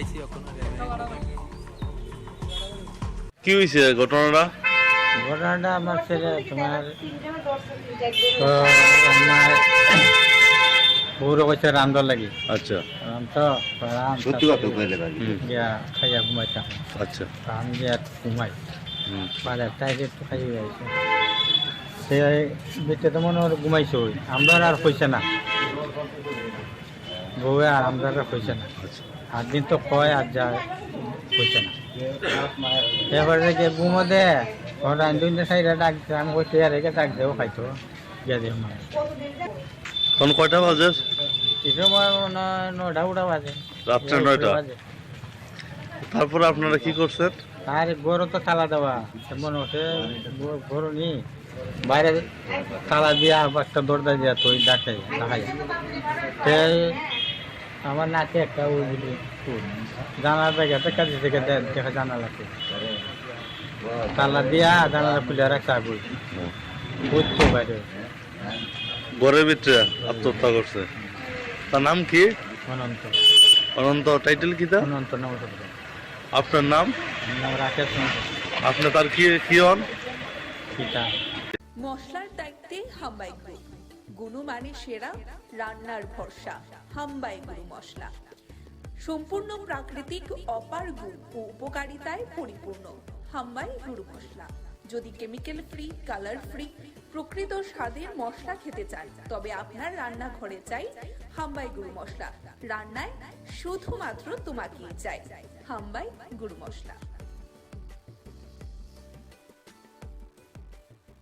পাইছি এখন কি হয়েছে ঘটনাটা? ঘটনাটা আমার ছেলে তোমার আমার বউরে কইছে রান্ধর লাগি। আচ্ছা সত্যি কথা কইলে গিয়া খাইয়া ঘুমাইতাম। আচ্ছা আমি গিয়া ঘুমাই বারে টাইরে একটু খাইয়ে যাইছে সে বেটে তো মনে হয় ঘুমাইছে ওই আমরা আর কইছে না বউয়ে আর আমরা কইছে না আর দিন তো কয় আর যায় কইছে না এবারে যে ঘুমো দে ওরা দুই সাইডে ডাক দে আমি কইতে আর একে ডাক দেও খাইতো গিয়া দিয়ে মানে তখন কয়টা বাজে? এই সময় মনে হয় 9টা উঠা বাজে রাত্রে 9টা। তারপরে আপনারা কি করছেন? আর গরু তো তালা দেওয়া মনে হচ্ছে গরু নি বাইরে তালা দিয়া একটা দরজা দিয়া তো ডাকে দেখাই আমার নাকে একটা ওই বুঝলি জানালা থেকে কাজে থেকে দেখা জানালাতে তালা দিয়া জানালা খুলে রাখা বই বুঝতো বাইরে ঘরের ভিতরে আত্মহত্যা করছে। তার নাম কি? অনন্ত অনন্ত। টাইটেল কি তা? অনন্ত নমস্কার। আপনার নাম? নাম রাকেশ। আপনি তার কি হন? পিতা। মশলার দায়িত্বে হাম্বাই গ্রুপ। গুণমানে সেরা, রান্নার ভরসা। হাম্বাই গুরু মশলা সম্পূর্ণ প্রাকৃতিক, অপার গুণ ও উপকারিতায় পরিপূর্ণ। হাম্বাই গুরু মশলা। যদি কেমিক্যাল ফ্রি, কালার ফ্রি, প্রকৃত স্বাদের মশলা খেতে চান তবে আপনার রান্নাঘরে চাই হাম্বাই গুরু মশলা। রান্নায় শুধুমাত্র তোমাকেই চাই হাম্বাই গুরু মশলা।